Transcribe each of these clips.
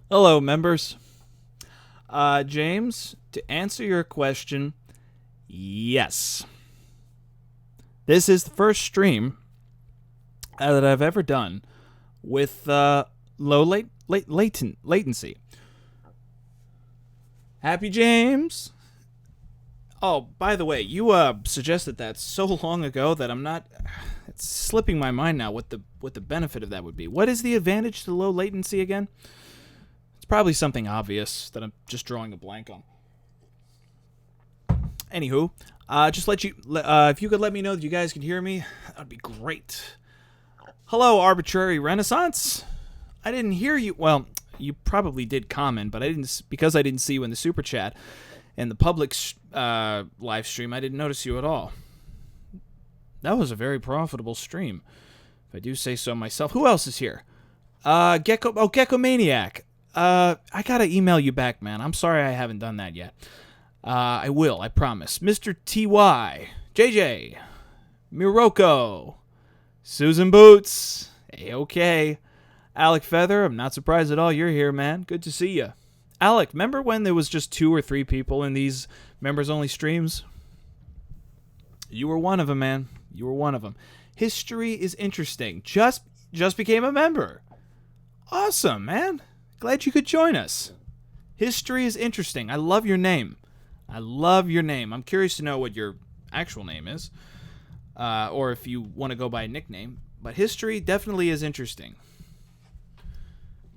Hello, members. James, to answer your question, yes. This is the first stream that I've ever done with low latency. Happy James. Oh, by the way, you suggested that so long ago that I'm not. It's slipping my mind now what the benefit of that would be. What is the advantage to low latency again? It's probably something obvious that I'm just drawing a blank on. Anywho, just let you. If you could let me know that you guys can hear me, that'd be great. Hello, Arbitrary Renaissance. I didn't hear you. Well, you probably did comment, but I didn't because I didn't see you in the super chat and the public live stream. I didn't notice you at all. That was a very profitable stream, if I do say so myself. Who else is here? Gecko Maniac. I gotta email you back, man. I'm sorry I haven't done that yet. I will, I promise. Mr. TY, JJ, Miroko, Susan Boots, A-OK, Alec Feather, I'm not surprised at all you're here, man. Good to see you. Alec, remember when there was just 2 or 3 people in these members-only streams? You were one of them, man. You were one of them. History is interesting. Just became a member. Awesome, man. Glad you could join us. History is interesting. I love your name. I love your name. I'm curious to know what your actual name is, or if you want to go by a nickname. But history definitely is interesting.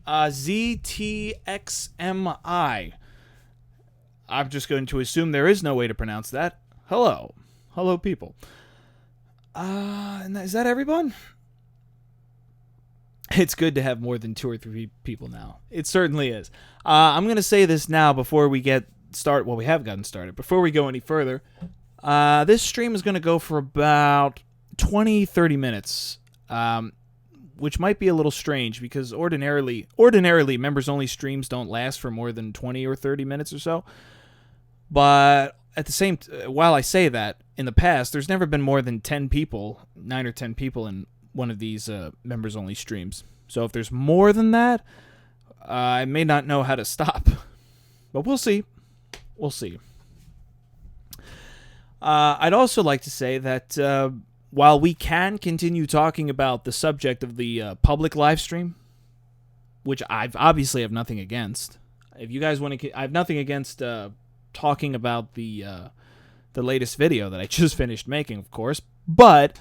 ZTXMI. I'm just going to assume there is no way to pronounce that. Hello. Hello, people. Is that everyone? It's good to have more than 2 or 3 people now. It certainly is. I'm going to say this now before we get started. Well, we have gotten started. Before we go any further, this stream is going to go for about 20, 30 minutes, which might be a little strange because ordinarily members-only streams don't last for more than 20 or 30 minutes or so. But at the same while I say that, in the past, there's never been more than 10 people, 9 or 10 people in one of these members-only streams. So if there's more than that, I may not know how to stop. But we'll see. We'll see. I'd also like to say that while we can continue talking about the subject of the public live stream, which I obviously have nothing against. If you guys want to, I have nothing against talking about the latest video that I just finished making, of course. But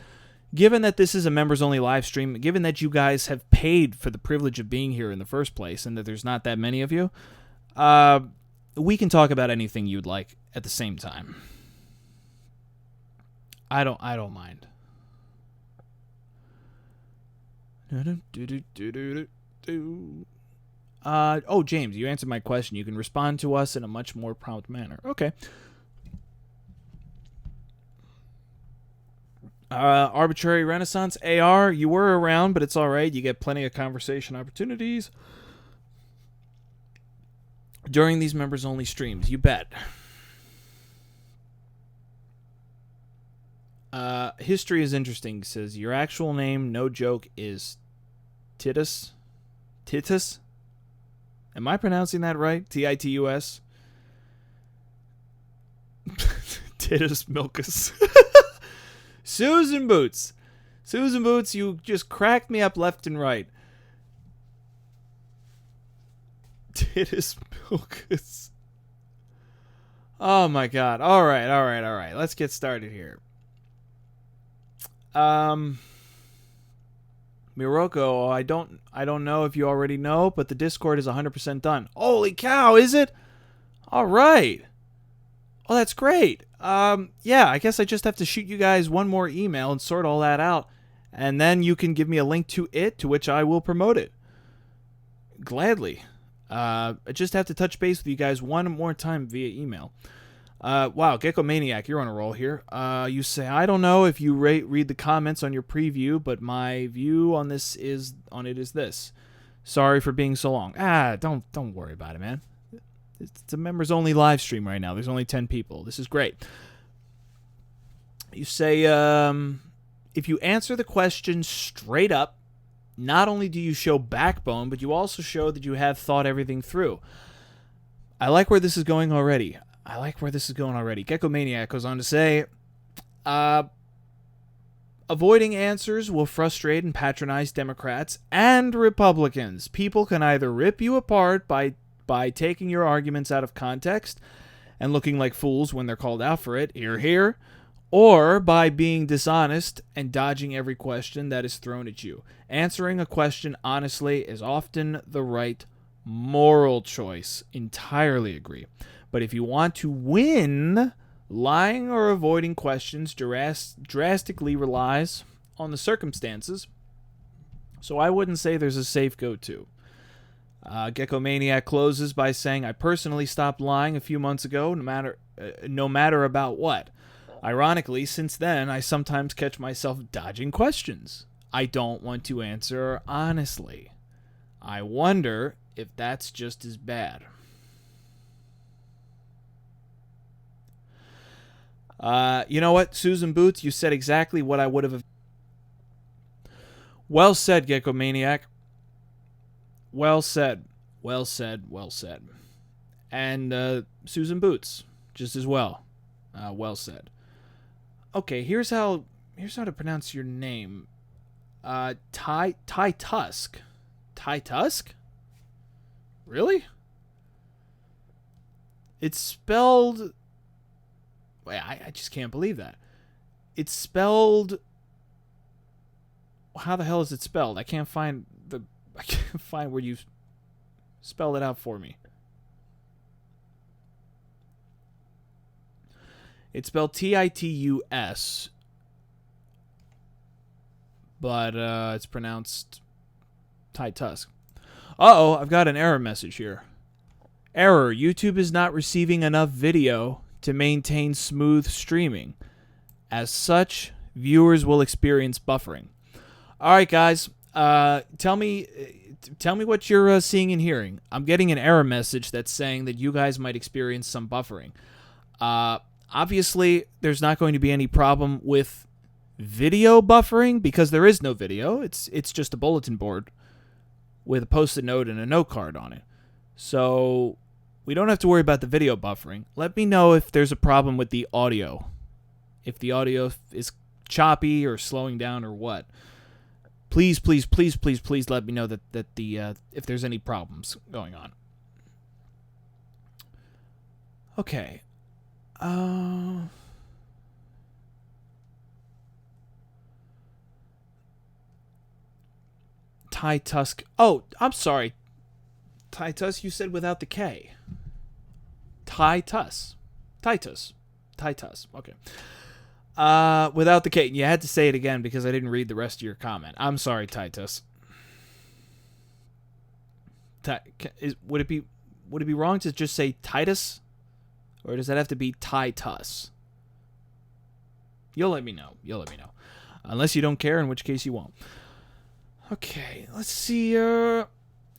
given that this is a members-only live stream, given that you guys have paid for the privilege of being here in the first place, and that there's not that many of you, we can talk about anything you'd like at the same time. I don't mind. James, you answered my question. You can respond to us in a much more prompt manner. Okay. Arbitrary Renaissance AR, you were around, but it's all right. You get plenty of conversation opportunities during these members-only streams. You bet. History is interesting. Says your actual name, no joke, is Titus. Titus. Am I pronouncing that right? Titus. Titus Milkus. Susan Boots. Susan Boots, you just cracked me up left and right. Titus Milkus. Oh my god. All right. Let's get started here. Miroko, I don't know if you already know, but the Discord is 100% done. Holy cow, is it? All right. Oh, that's great. Yeah, I guess I just have to shoot you guys one more email and sort all that out, and then you can give me a link to it, to which I will promote it. Gladly. I just have to touch base with you guys one more time via email. Wow, Gecko Maniac, you're on a roll here. You say, I don't know if you read the comments on your preview, but my view on it is this. Sorry for being so long. Don't worry about it, man. It's a members-only live stream right now. There's only 10 people. This is great. You say, if you answer the question straight up, Not only do you show backbone, but you also show that you have thought everything through. I like where this is going already. Gecko Maniac goes on to say, avoiding answers will frustrate and patronize Democrats and Republicans. People can either rip you apart by taking your arguments out of context and looking like fools when they're called out for it, here, or by being dishonest and dodging every question that is thrown at you. Answering a question honestly is often the right moral choice. Entirely agree. But if you want to win, lying or avoiding questions drastically relies on the circumstances. So I wouldn't say there's a safe go-to. Gecko Maniac closes by saying, I personally stopped lying a few months ago, no matter about what. Ironically, since then, I sometimes catch myself dodging questions I don't want to answer honestly. I wonder if that's just as bad. You know what, Susan Boots, you said exactly what I would have. Well said, Gecko Maniac. Well said. And Susan Boots, just as well. Well said. Okay, here's how to pronounce your name. Ty Tusk. Ty Tusk? Really? It's spelled... Wait, I just can't believe that. It's spelled... How the hell is it spelled? I can't find where you spelled it out for me. It's spelled Titus, but it's pronounced Ty Tusk. Uh-oh, I've got an error message here. Error, YouTube is not receiving enough video to maintain smooth streaming. As such, viewers will experience buffering. All right, guys, tell me what you're seeing and hearing. I'm getting an error message that's saying that you guys might experience some buffering. Obviously, there's not going to be any problem with video buffering because there is no video. It's just a bulletin board with a Post-it note and a note card on it. So we don't have to worry about the video buffering. Let me know if there's a problem with the audio. If the audio is choppy or slowing down or what. Please let me know that if there's any problems going on. Okay. Ty Tusk. Oh, I'm sorry. Ty Tusk, you said without the K. Titus. Okay. Without the K. You had to say it again because I didn't read the rest of your comment. I'm sorry, Titus. Would it be wrong to just say Titus? Or does that have to be Titus? You'll let me know. Unless you don't care, in which case you won't. Okay, let's see.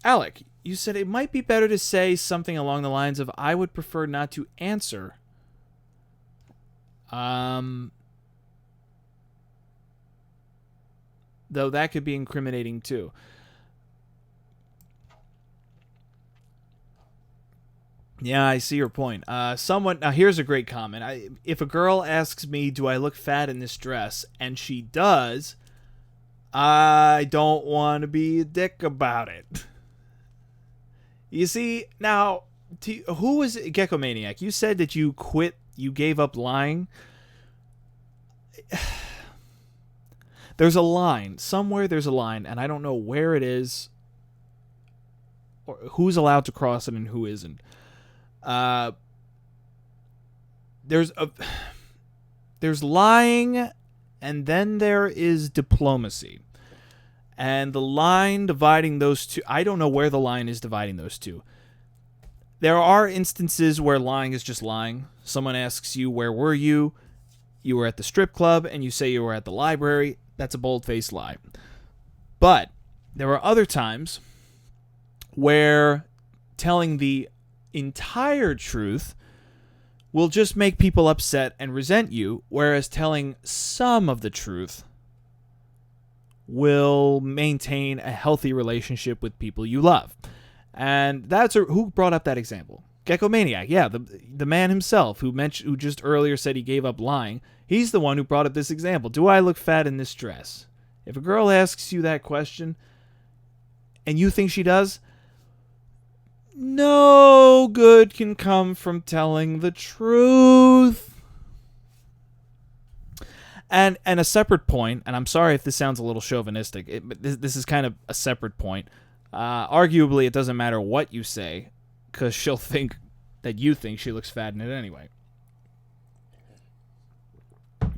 Alec, you said it might be better to say something along the lines of, I would prefer not to answer. Though that could be incriminating too. Yeah, I see your point. Now here's a great comment. If a girl asks me, do I look fat in this dress? And she does, I don't want to be a dick about it. You see, now, who was it? Gecko Maniac? You said that you gave up lying. There's a line. Somewhere there's a line, and I don't know where it is, or who's allowed to cross it and who isn't. There's lying, and then there is diplomacy. And the line dividing those two, I don't know where the line is dividing those two. There are instances where lying is just lying. Someone asks you, where were you? You were at the strip club, and you say you were at the library. That's a bold-faced lie. But there are other times where telling the entire truth will just make people upset and resent you, whereas telling some of the truth will maintain a healthy relationship with people you love. And that's who brought up that example? Gecko Maniac. Yeah, the man himself who just earlier said he gave up lying. He's the one who brought up this example. Do I look fat in this dress? If a girl asks you that question and you think she does, no good can come from telling the truth. And a separate point, and I'm sorry if this sounds a little chauvinistic, but this is kind of a separate point. Arguably, it doesn't matter what you say, because she'll think that you think she looks fat in it anyway.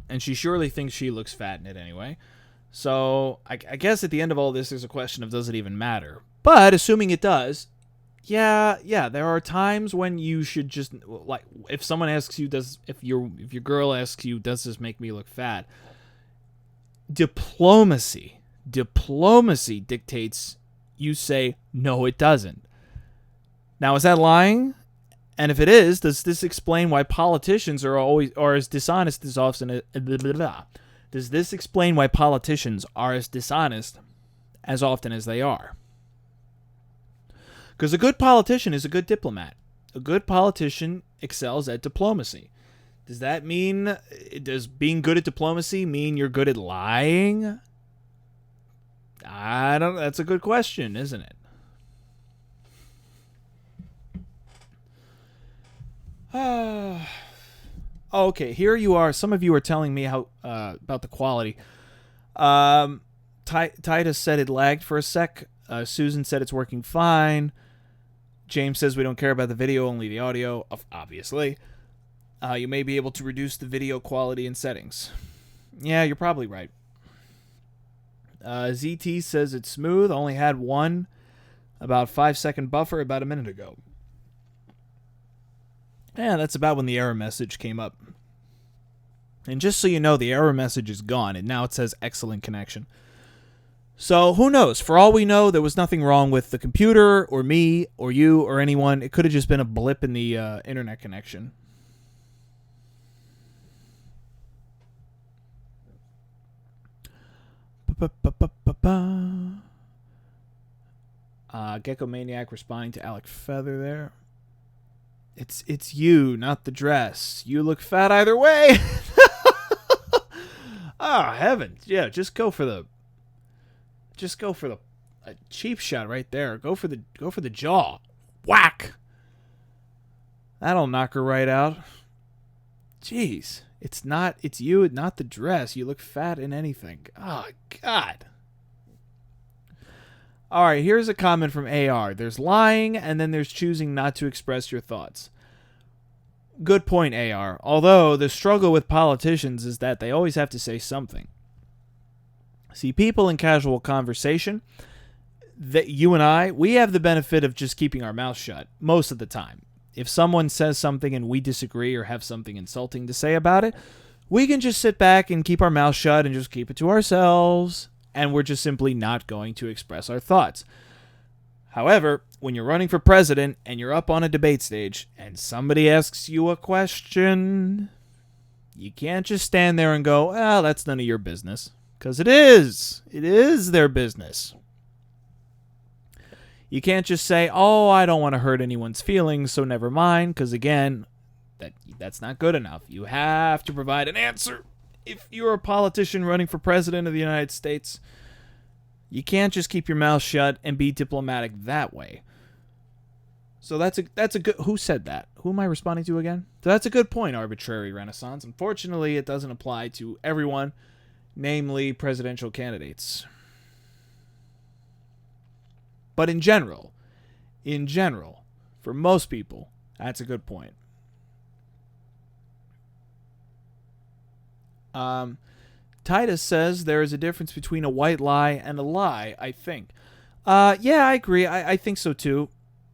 And she surely thinks she looks fat in it anyway. So, I guess at the end of all this, there's a question of does it even matter? But, assuming it does, yeah, there are times when you should just, like, if someone asks you, if your girl asks you, does this make me look fat? Diplomacy dictates you say, no, it doesn't. Now, is that lying? And if it is, does this explain why politicians are as dishonest as often? Does this explain why politicians are as dishonest as often as they are? Because a good politician is a good diplomat. A good politician excels at diplomacy. Does that mean, does being good at diplomacy mean you're good at lying? That's a good question, isn't it? Okay, here you are. Some of you are telling me how about the quality. Titus said it lagged for a sec. Susan said it's working fine. James says we don't care about the video, only the audio. Obviously. You may be able to reduce the video quality in settings. Yeah, you're probably right. ZT says it's smooth. Only had one about 5-second buffer about a minute ago. Yeah, that's about when the error message came up. And just so you know, the error message is gone, and now it says excellent connection. So, who knows? For all we know, there was nothing wrong with the computer, or me, or you, or anyone. It could have just been a blip in the internet connection. Gecko Maniac responding to Alec Feather there. It's you, not the dress. You look fat either way. Oh, heavens. Yeah, just go for the cheap shot right there. Go for the jaw. Whack. That'll knock her right out. Jeez. It's you, not the dress. You look fat in anything. Oh, God. All right, here's a comment from AR. There's lying, and then there's choosing not to express your thoughts. Good point, AR. Although, the struggle with politicians is that they always have to say something. See, people in casual conversation, that you and I, we have the benefit of just keeping our mouth shut most of the time. If someone says something and we disagree or have something insulting to say about it, we can just sit back and keep our mouth shut and just keep it to ourselves, and we're just simply not going to express our thoughts. However, when you're running for president and you're up on a debate stage and somebody asks you a question, you can't just stand there and go, "Oh, that's none of your business." Because it is. It is their business. You can't just say, "Oh, I don't want to hurt anyone's feelings, so never mind," because again, that's not good enough. You have to provide an answer. If you're a politician running for president of the United States, you can't just keep your mouth shut and be diplomatic that way. So that's a good... Who said that? Who am I responding to again? So that's a good point, Arbitrary Renaissance. Unfortunately, it doesn't apply to everyone, namely presidential candidates. But in general, for most people, that's a good point. Titus says there is a difference between a white lie and a lie, I think. Yeah, I agree. I think so too.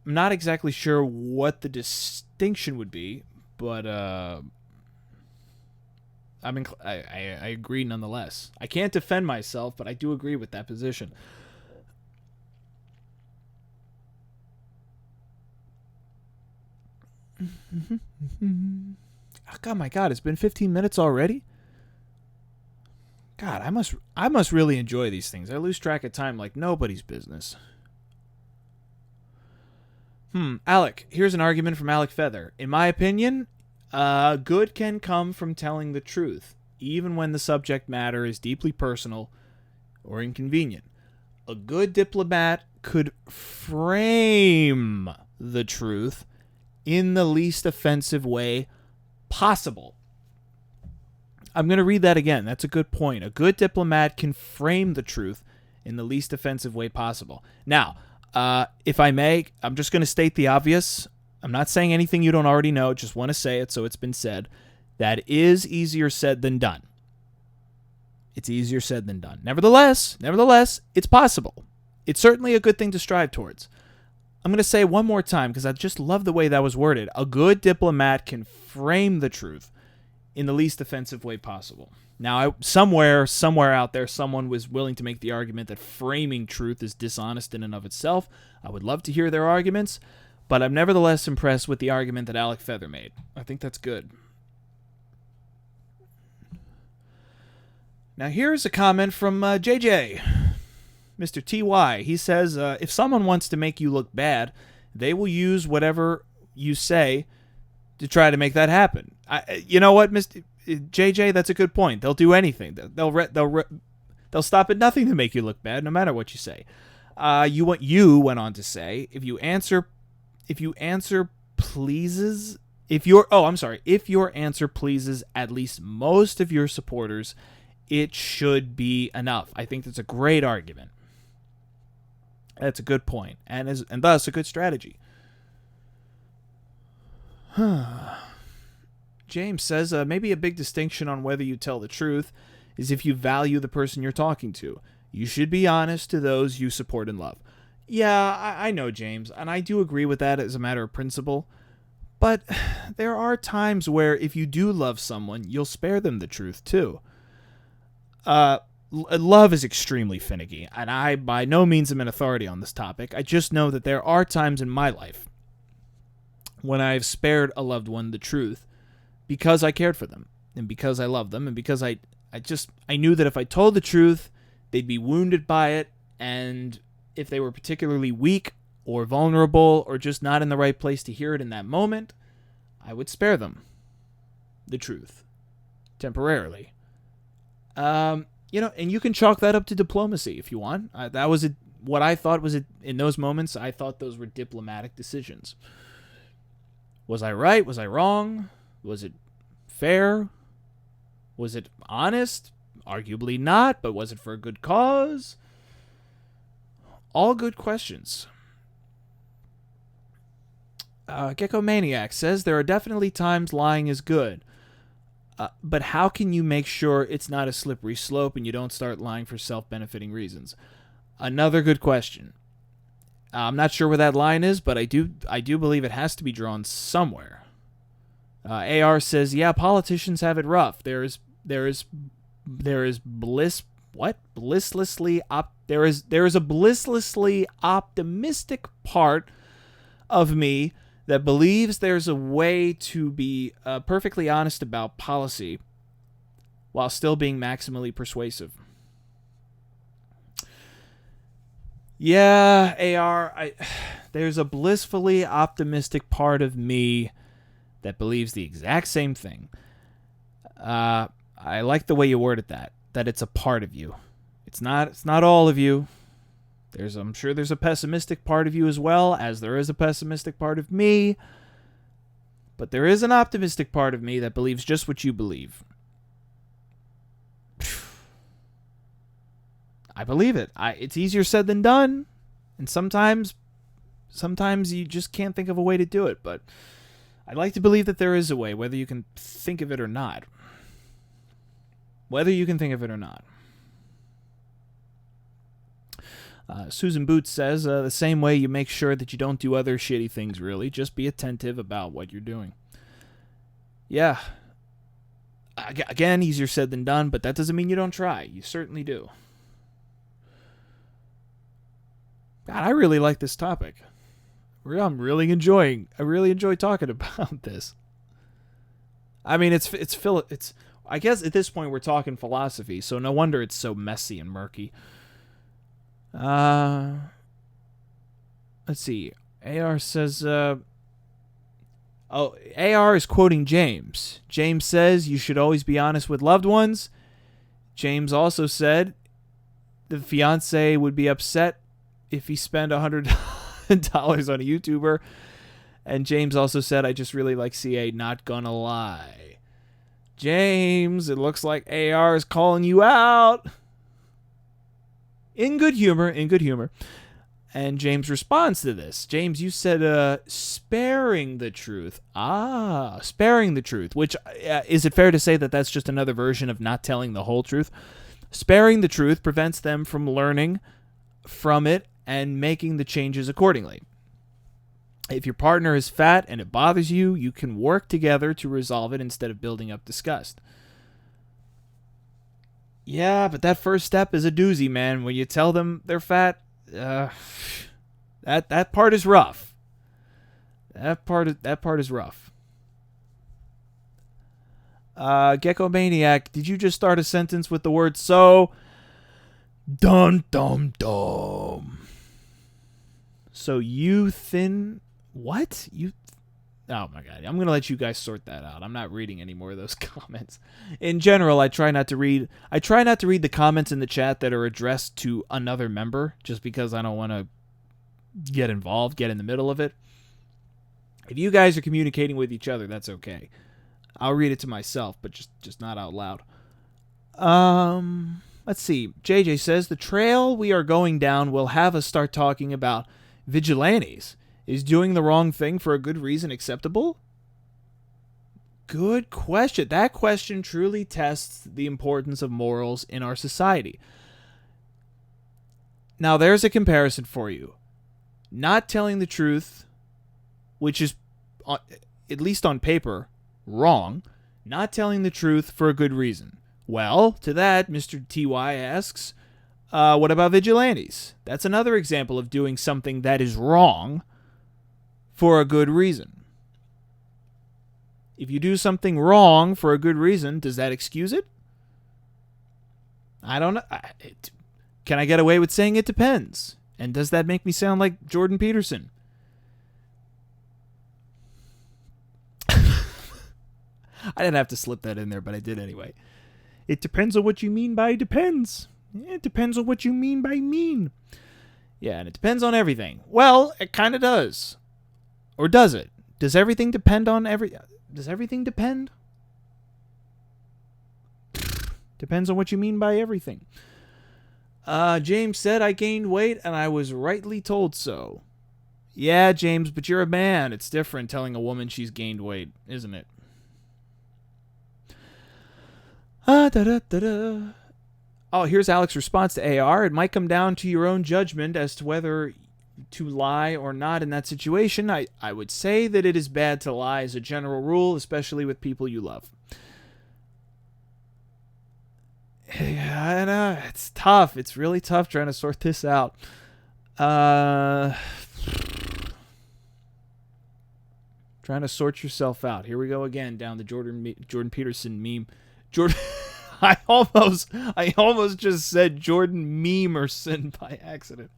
I'm not exactly sure what the distinction would be, but I agree nonetheless. I can't defend myself, but I do agree with that position. Oh, God, my God, it's been 15 minutes already? God, I must really enjoy these things. I lose track of time like nobody's business. Alec, here's an argument from Alec Feather. In my opinion, good can come from telling the truth, even when the subject matter is deeply personal or inconvenient. A good diplomat could frame the truth in the least offensive way possible. I'm going to read that again. That's a good point. A good diplomat can frame the truth in the least offensive way possible. Now, if I may, I'm just going to state the obvious. I'm not saying anything you don't already know. Just want to say it so it's been said. That is easier said than done. It's easier said than done. Nevertheless, it's possible. It's certainly a good thing to strive towards. I'm going to say it one more time because I just love the way that was worded. A good diplomat can frame the truth in the least offensive way possible. Now, somewhere out there, someone was willing to make the argument that framing truth is dishonest in and of itself. I would love to hear their arguments, but I'm nevertheless impressed with the argument that Alec Feather made. I think that's good. Now, here's a comment from JJ, Mr. TY. He says, if someone wants to make you look bad, they will use whatever you say to try to make that happen. You know what, Mr. JJ, that's a good point. They'll do anything. They'll stop at nothing to make you look bad, no matter what you say. You went on to say, if your answer pleases at least most of your supporters, it should be enough. I think that's a great argument. That's a good point, and thus a good strategy. James says, maybe a big distinction on whether you tell the truth is if you value the person you're talking to. You should be honest to those you support and love. Yeah, I know, James, and I do agree with that as a matter of principle. But there are times where if you do love someone, you'll spare them the truth, too. Love is extremely finicky, and I by no means am an authority on this topic. I just know that there are times in my life when I've spared a loved one the truth because I cared for them, and because I loved them, and because I knew that if I told the truth, they'd be wounded by it, and if they were particularly weak or vulnerable or just not in the right place to hear it in that moment, I would spare them the truth temporarily. And you can chalk that up to diplomacy if you want. That was what I thought was in those moments. I thought those were diplomatic decisions. Was I right? Was I wrong? Was it fair? Was it honest? Arguably not, but was it for a good cause? All good questions. Gecko Maniac says, there are definitely times lying is good. But how can you make sure it's not a slippery slope and you don't start lying for self-benefiting reasons? Another good question. I'm not sure where that line is, but I do believe it has to be drawn somewhere. AR says, yeah, politicians have it rough. There is a blisslessly optimistic part of me that believes there's a way to be perfectly honest about policy while still being maximally persuasive. Yeah, AR, there's a blissfully optimistic part of me that believes the exact same thing. I like the way you worded that it's a part of you. It's not all of you. I'm sure there's a pessimistic part of you as well, as there is a pessimistic part of me. But there is an optimistic part of me that believes just what you believe. I believe it. It's easier said than done. And sometimes you just can't think of a way to do it. But I'd like to believe that there is a way, whether you can think of it or not. Susan Boots says, the same way you make sure that you don't do other shitty things, really. Just be attentive about what you're doing. Yeah. Again, easier said than done, but that doesn't mean you don't try. You certainly do. God, I really like this topic. I really enjoy talking about this. I mean, I guess at this point we're talking philosophy, so no wonder it's so messy and murky. Let's see. AR says, AR is quoting James. James says you should always be honest with loved ones. James also said the fiance would be upset if he spent $100 on a YouTuber. And James also said, I just really like CA, not gonna lie. James, it looks like AR is calling you out. In good humor, in good humor. And James responds to this. James, you said sparing the truth. Sparing the truth. Which, is it fair to say that that's just another version of not telling the whole truth? Sparing the truth prevents them from learning from it and making the changes accordingly. If your partner is fat and it bothers you, you can work together to resolve it instead of building up disgust. Yeah, but that first step is a doozy, man. When you tell them they're fat, that part is rough. That part is rough. Gecko Maniac, did you just start a sentence with the word so? Dum dum dum. So you thin what? Oh my god. I'm going to let you guys sort that out. I'm not reading any more of those comments. In general, I try not to read the comments in the chat that are addressed to another member just because I don't want to get involved, get in the middle of it. If you guys are communicating with each other, that's okay. I'll read it to myself, but just not out loud. Let's see. JJ says the trail we are going down will have us start talking about vigilantes. Is doing the wrong thing for a good reason acceptable? Good question. That question truly tests the importance of morals in our society. Now, there's a comparison for you. Not telling the truth, which is, at least on paper, wrong. Not telling the truth for a good reason. Well, to that, Mr. TY asks, what about vigilantes? That's another example of doing something that is wrong for a good reason. If you do something wrong for a good reason, does that excuse it? I don't know. Can I get away with saying it depends? And does that make me sound like Jordan Peterson? I didn't have to slip that in there, but I did anyway. It depends on what you mean by depends. It depends on what you mean by mean. Yeah, and it depends on everything. Well, it kind of does. Or does it? Does everything depend on Does everything depend? Depends on what you mean by everything. James said I gained weight and I was rightly told so. Yeah, James, but you're a man. It's different telling a woman she's gained weight, isn't it? Oh, here's Alex's response to AR. It might come down to your own judgment as to whether to lie or not in that situation. I would say that it is bad to lie as a general rule, especially with people you love. Yeah, I know. It's tough. It's really tough trying to sort this out. Trying to sort yourself out. Here we go again down the Jordan Peterson meme. Jordan, I almost just said Jordan Memerson by accident.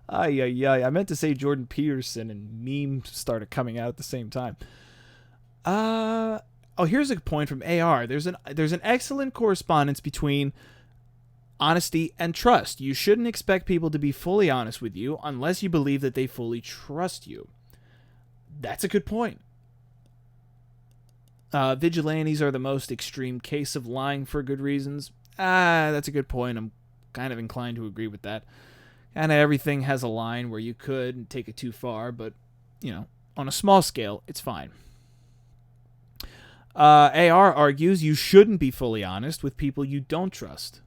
I meant to say Jordan Peterson, and meme started coming out at the same time. Here's a point from AR. There's an excellent correspondence between honesty and trust. You shouldn't expect people to be fully honest with you unless you believe that they fully trust you. That's a good point. Vigilantes are the most extreme case of lying for good reasons. That's a good point. I'm kind of inclined to agree with that. And everything has a line where you could take it too far, but, on a small scale, it's fine. AR argues you shouldn't be fully honest with people you don't trust.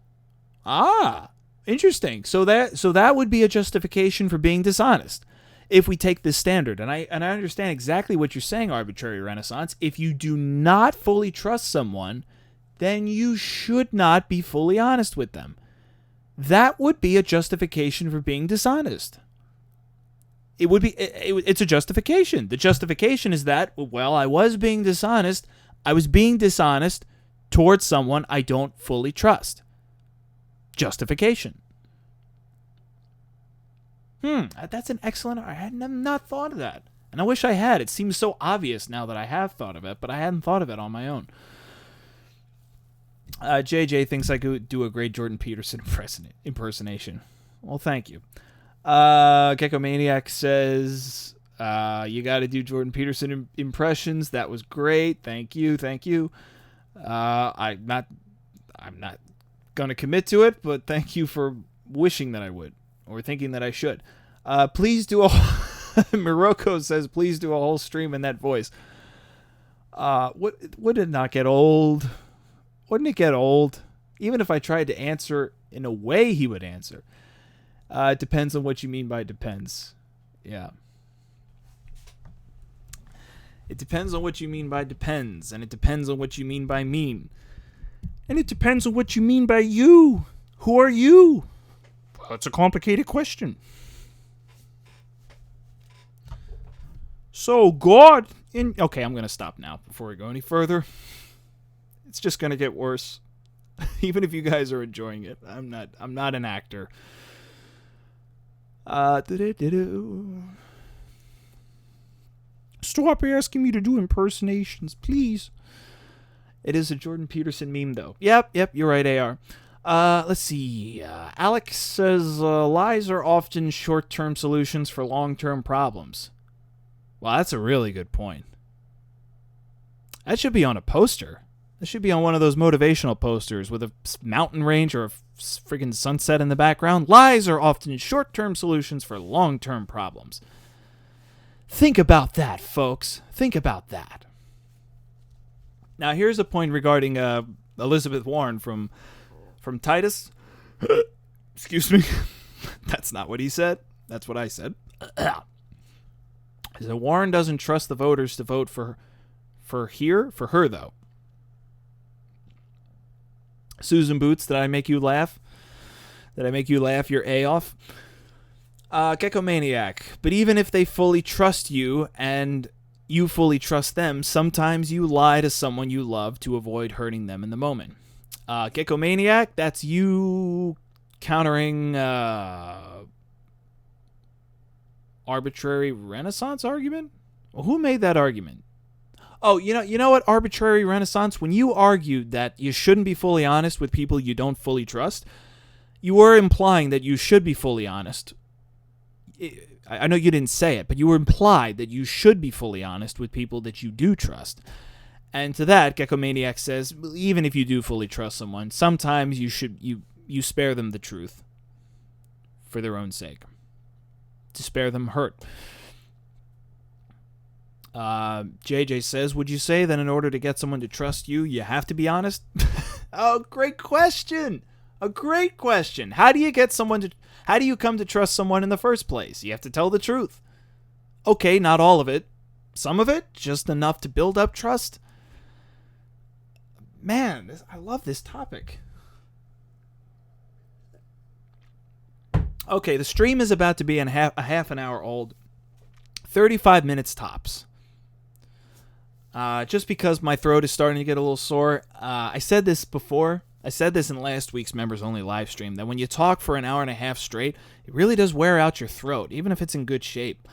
Interesting. So that would be a justification for being dishonest if we take this standard. And I understand exactly what you're saying, Arbitrary Renaissance. If you do not fully trust someone, then you should not be fully honest with them. That would be a justification for being dishonest. It would be. It's a justification. The justification is that, well, I was being dishonest. I was being dishonest towards someone I don't fully trust. Justification. That's an excellent... I had not thought of that. And I wish I had. It seems so obvious now that I have thought of it, but I hadn't thought of it on my own. JJ thinks I could do a great Jordan Peterson impersonation. Well, thank you. Gecko Maniac says, you got to do Jordan Peterson impressions. That was great. Thank you. I'm not going to commit to it, but thank you for wishing that I would, or thinking that I should. Please do Morocco says, please do a whole stream in that voice. Would it not get old? Wouldn't it get old? Even if I tried to answer in a way he would answer. It depends on what you mean by depends. Yeah. It depends on what you mean by depends. And it depends on what you mean by mean. And it depends on what you mean by you. Who are you? Well, it's a complicated question. So, God... Okay, I'm going to stop now before we go any further. It's just going to get worse. Even if you guys are enjoying it. I'm not an actor. Stop asking me to do impersonations, please. It is a Jordan Peterson meme, though. Yep, you're right, AR. Let's see. Alex says, lies are often short-term solutions for long-term problems. Well, that's a really good point. That should be on a poster. That should be on one of those motivational posters with a mountain range or a friggin' sunset in the background. Lies are often short-term solutions for long-term problems. Think about that, folks. Think about that. Now, here's a point regarding Elizabeth Warren from Titus. Excuse me. That's not what he said. That's what I said. So Warren doesn't trust the voters to vote for her, though. Susan Boots, did I make you laugh? Did I make you laugh your A off? Gecko Maniac. But even if they fully trust you and you fully trust them, sometimes you lie to someone you love to avoid hurting them in the moment. Gecko Maniac, that's you countering arbitrary Renaissance argument? Well, who made that argument? Oh, you know what, arbitrary Renaissance? When you argued that you shouldn't be fully honest with people you don't fully trust, you were implying that you should be fully honest. I know you didn't say it, but you were implied that you should be fully honest with people that you do trust. And to that, Gecko Maniac says, even if you do fully trust someone, sometimes you spare them the truth for their own sake, to spare them hurt. JJ says, would you say that in order to get someone to trust you, you have to be honest? Oh, great question. A great question. How do you come to trust someone in the first place? You have to tell the truth. Okay, not all of it. Some of it, just enough to build up trust. Man, I love this topic. Okay, the stream is about to be a half an hour old. 35 minutes tops. Just because my throat is starting to get a little sore. I said this before. I said this in last week's Members Only live stream, that when you talk for an hour and a half straight, it really does wear out your throat, even if it's in good shape.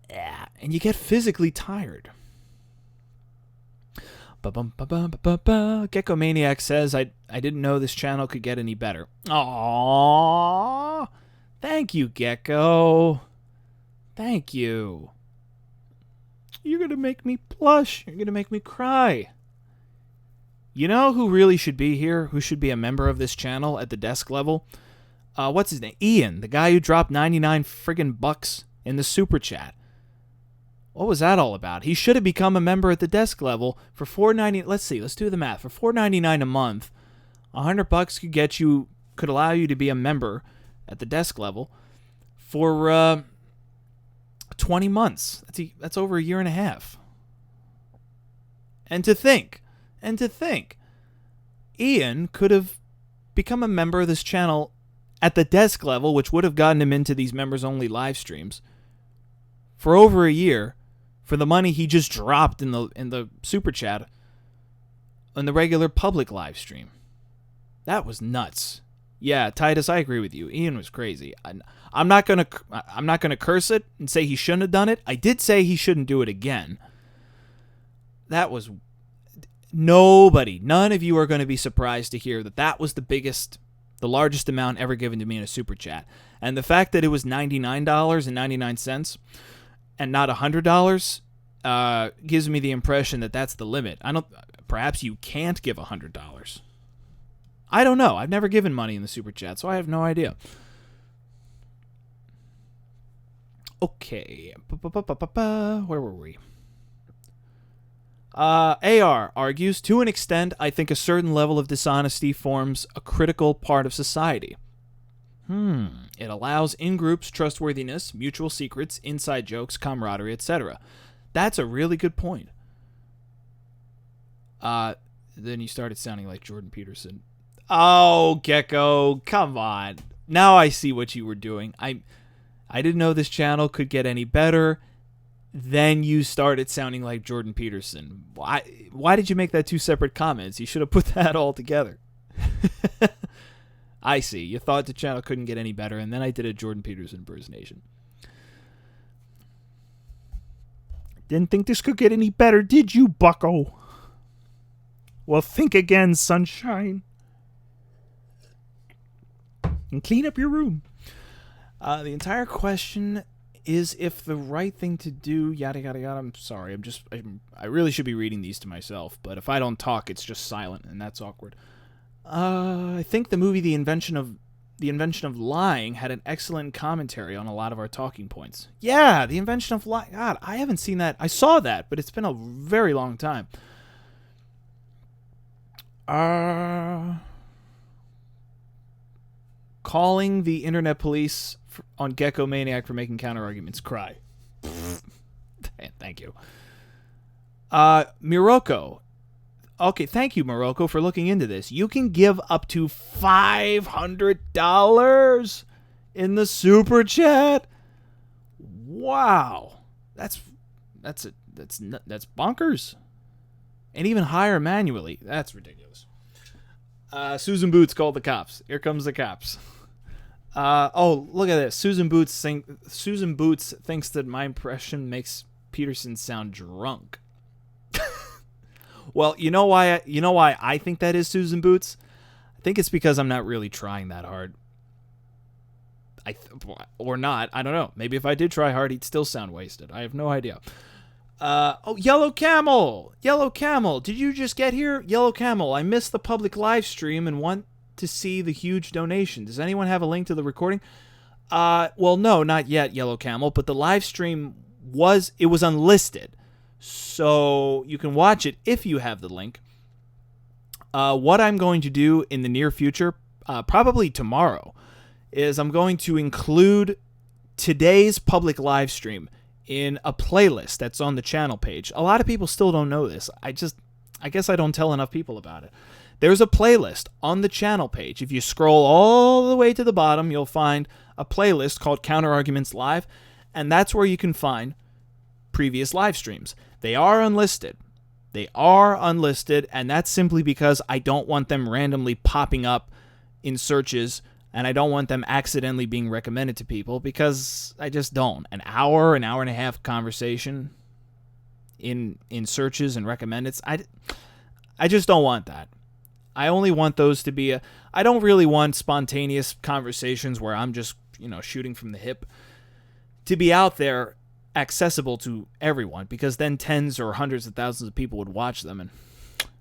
Yeah, and you get physically tired. Gecko Maniac says, I didn't know this channel could get any better. Aww. Thank you, Gecko. Thank you. You're going to make me blush. You're going to make me cry. You know who really should be here? Who should be a member of this channel at the desk level? What's his name? Ian, the guy who dropped 99 friggin' bucks in the super chat. What was that all about? He should have become a member at the desk level for $4.90. Let's see. Let's do the math. For $4.99 a month, $100 could allow you to be a member at the desk level for 20 months. That's over a year and a half. And to think, Ian could have become a member of this channel at the desk level, which would have gotten him into these members-only live streams for over a year for the money he just dropped in the super chat on the regular public live stream. That was nuts. Yeah, Titus, I agree with you. Ian was crazy. I'm not gonna curse it and say he shouldn't have done it. I did say he shouldn't do it again. That was none of you are going to be surprised to hear that was the largest amount ever given to me in a super chat. And the fact that it was $99.99 and not $100 gives me the impression that that's the limit. Perhaps you can't give $100. I don't know. I've never given money in the super chat, so I have no idea. Okay. Where were we? AR argues, to an extent, I think a certain level of dishonesty forms a critical part of society. It allows in-groups trustworthiness, mutual secrets, inside jokes, camaraderie, etc. That's a really good point. Then you started sounding like Jordan Peterson. Oh, Gecko, come on. Now I see what you were doing. I didn't know this channel could get any better. Then you started sounding like Jordan Peterson. Why did you make that two separate comments? You should have put that all together. I see. You thought the channel couldn't get any better, and then I did a Jordan Peterson impersonation. Didn't think this could get any better, did you, bucko? Well, think again, sunshine. And clean up your room. The entire question is if the right thing to do, yada, yada, yada. I'm sorry. I really should be reading these to myself, but if I don't talk, it's just silent, and that's awkward. I think the movie The Invention of Lying had an excellent commentary on a lot of our talking points. Yeah, The Invention of Lying. God, I haven't seen that. I saw that, but it's been a very long time. Calling the internet police on Gecko Maniac for making counter-arguments. Cry. Thank you. Miroko. Okay, thank you, Morocco, for looking into this. You can give up to $500 in the super chat. Wow, that's bonkers. And even higher manually. That's ridiculous. Susan Boots called the cops. Here comes the cops. Oh, look at this. Susan Boots thinks that my impression makes Peterson sound drunk. Well, you know why I think that is, Susan Boots? I think it's because I'm not really trying that hard. Or not. I don't know. Maybe if I did try hard, he'd still sound wasted. I have no idea. Oh, Yellow Camel! Yellow Camel, did you just get here? Yellow Camel, I missed the public live stream and want to see the huge donation. Does anyone have a link to the recording? Well, no, not yet, Yellow Camel, but the live stream was unlisted. So you can watch it if you have the link. What I'm going to do in the near future, probably tomorrow, is I'm going to include today's public live stream in a playlist that's on the channel page. A lot of people still don't know this. I guess I don't tell enough people about it. There's a playlist on the channel page. If you scroll all the way to the bottom, you'll find a playlist called Counter Arguments Live, and that's where you can find previous live streams. They are unlisted. And that's simply because I don't want them randomly popping up in searches, and I don't want them accidentally being recommended to people, because I just don't. An hour and a half conversation in searches and recommendeds, I just don't want that. I only want those to be I don't really want spontaneous conversations where I'm just, shooting from the hip to be out there accessible to everyone, because then tens or hundreds of thousands of people would watch them, and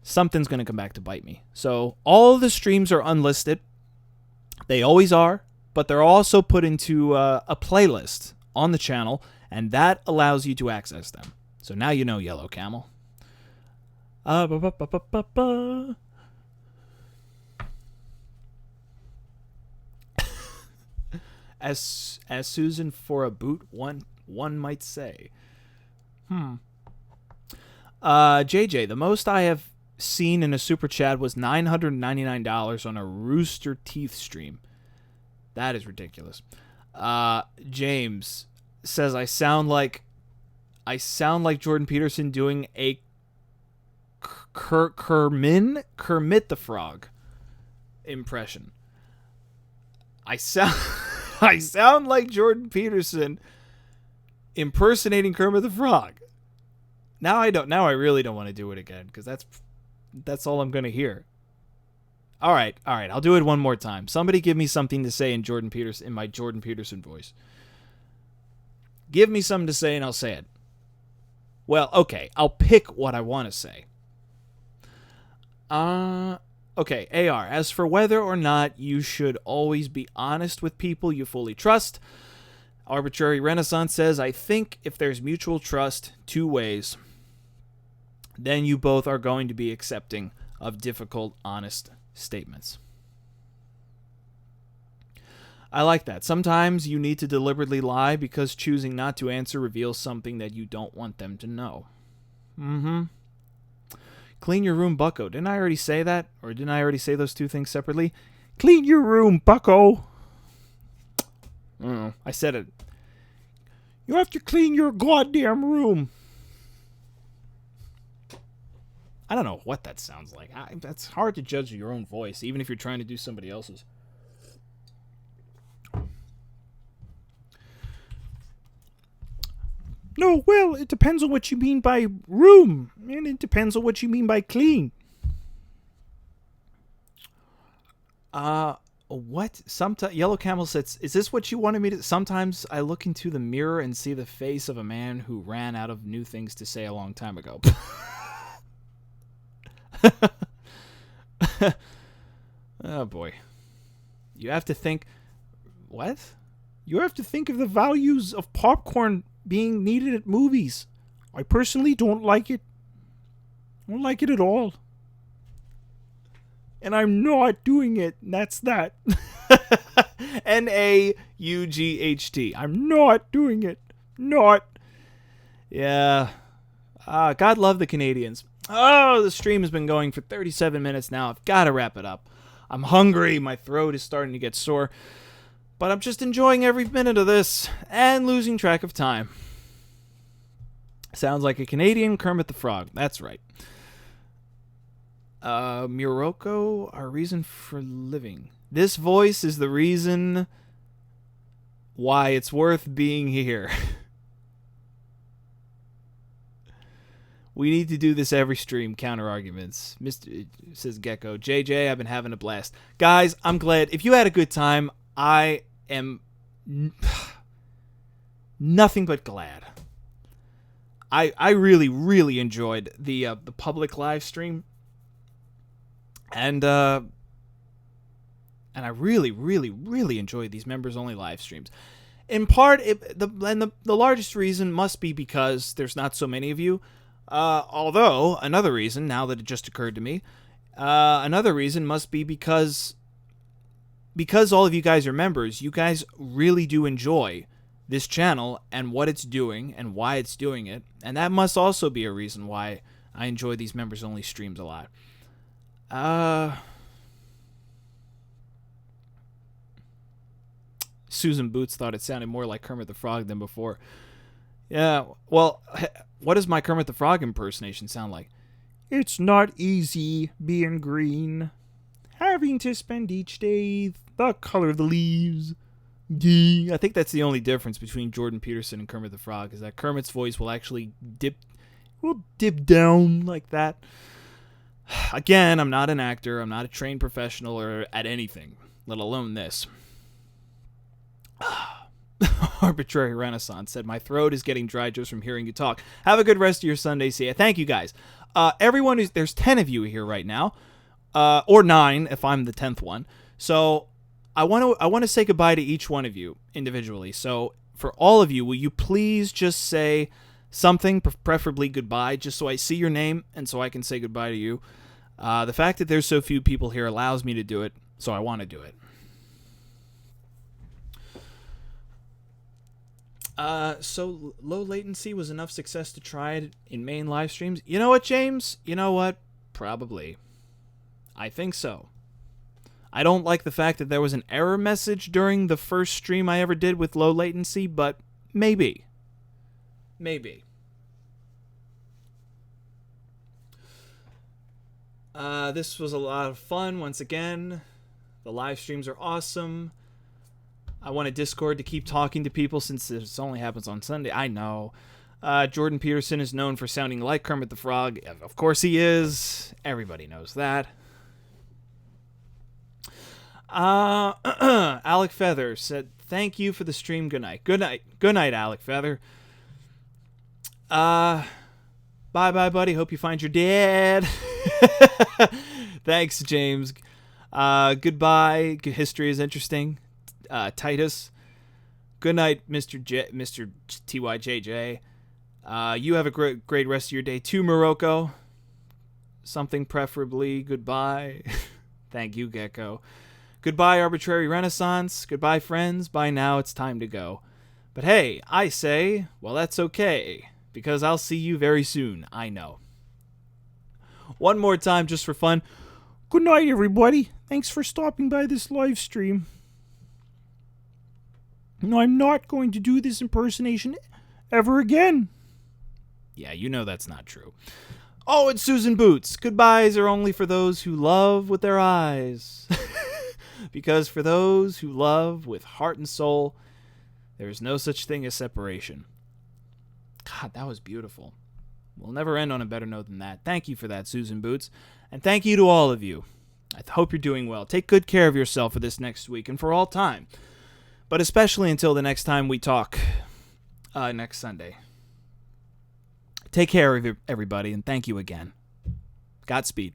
something's going to come back to bite me. So all of the streams are unlisted. They always are, but they're also put into a playlist on the channel, and that allows you to access them. So now you know, Yellow Camel. As Susan for a boot, one might say. JJ, the most I have seen in a super chat was $999 on a Rooster Teeth stream. That is ridiculous. James says I sound like Jordan Peterson doing a Kermit the Frog impression. I sound I sound like Jordan Peterson impersonating Kermit the Frog. Now I really don't want to do it again because that's all I'm going to hear. All right. I'll do it one more time. Somebody give me something to say in my Jordan Peterson voice. Give me something to say and I'll say it. Well, okay. I'll pick what I want to say. Okay, AR. As for whether or not you should always be honest with people you fully trust, Arbitrary Renaissance says, I think if there's mutual trust, two ways, then you both are going to be accepting of difficult, honest statements. I like that. Sometimes you need to deliberately lie because choosing not to answer reveals something that you don't want them to know. Clean your room, bucko. Didn't I already say that? Or didn't I already say those two things separately? Clean your room, bucko. I said it. You have to clean your goddamn room. I don't know what that sounds like. That's hard to judge your own voice, even if you're trying to do somebody else's. No, well, it depends on what you mean by room, and it depends on what you mean by clean. What? Sometimes Yellow Camel says, is this what you wanted me to... Sometimes I look into the mirror and see the face of a man who ran out of new things to say a long time ago. Oh, boy. You have to think... What? You have to think of the values of popcorn being needed at movies. I personally don't like it. I don't like it at all. And I'm not doing it. And that's that. N-A-U-G-H-T. I'm not doing it. Not. Yeah. God love the Canadians. Oh, the stream has been going for 37 minutes now. I've got to wrap it up. I'm hungry. My throat is starting to get sore. But I'm just enjoying every minute of this and losing track of time. Sounds like a Canadian Kermit the Frog. That's right. Muroko, our reason for living. This voice is the reason why it's worth being here. We need to do this every stream. Counter arguments. Mr. says Gecko. JJ, I've been having a blast. Guys, I'm glad. If you had a good time, I am nothing but glad. I really, really enjoyed the public live stream. And I really, really, really enjoyed these members-only live streams. In part, the largest reason must be because there's not so many of you. Although, another reason, now that it just occurred to me, another reason must be because all of you guys are members, you guys really do enjoy this channel and what it's doing and why it's doing it. And that must also be a reason why I enjoy these members-only streams a lot. Susan Boots thought it sounded more like Kermit the Frog than before. Yeah, well, what does my Kermit the Frog impersonation sound like? It's not easy being green. Having to spend each day the color of the leaves. I think that's the only difference between Jordan Peterson and Kermit the Frog, is that Kermit's voice will actually dip down like that. Again, I'm not an actor, I'm not a trained professional or at anything, let alone this. Arbitrary Renaissance said, my throat is getting dry just from hearing you talk. Have a good rest of your Sunday. See ya. Thank you, guys. Everyone, there's 10 of you here right now, or 9 if I'm the 10th one. So I want to say goodbye to each one of you individually. So for all of you, will you please just say something, preferably goodbye, just so I see your name and so I can say goodbye to you. The fact that there's so few people here allows me to do it, so I want to do it. So low latency was enough success to try it in main live streams? You know what, James? You know what? Probably. I think so. I don't like the fact that there was an error message during the first stream I ever did with low latency, but maybe. Maybe. This was a lot of fun once again. The live streams are awesome. I want a Discord to keep talking to people since this only happens on Sunday. I know. Jordan Peterson is known for sounding like Kermit the Frog. Of course he is. Everybody knows that. Alec Feather said, thank you for the stream. Good night. Good night. Good night, Alec Feather. Bye-bye, buddy. Hope you find your dad. Thanks, James. Goodbye. History is interesting. Titus. Good night, Mr. TYJJ. You have a great rest of your day too, Morocco. Something preferably. Goodbye. Thank you, Gecko. Goodbye, Arbitrary Renaissance. Goodbye, friends. By now, it's time to go. But hey, I say, well, that's okay, because I'll see you very soon, I know. One more time, just for fun. Good night, everybody. Thanks for stopping by this live stream. No, I'm not going to do this impersonation ever again. Yeah, you know that's not true. Oh, it's Susan Boots. Goodbyes are only for those who love with their eyes. Because for those who love with heart and soul, there is no such thing as separation. God, that was beautiful. We'll never end on a better note than that. Thank you for that, Susan Boots. And thank you to all of you. I hope you're doing well. Take good care of yourself for this next week and for all time. But especially until the next time we talk next Sunday. Take care of everybody, and thank you again. Godspeed.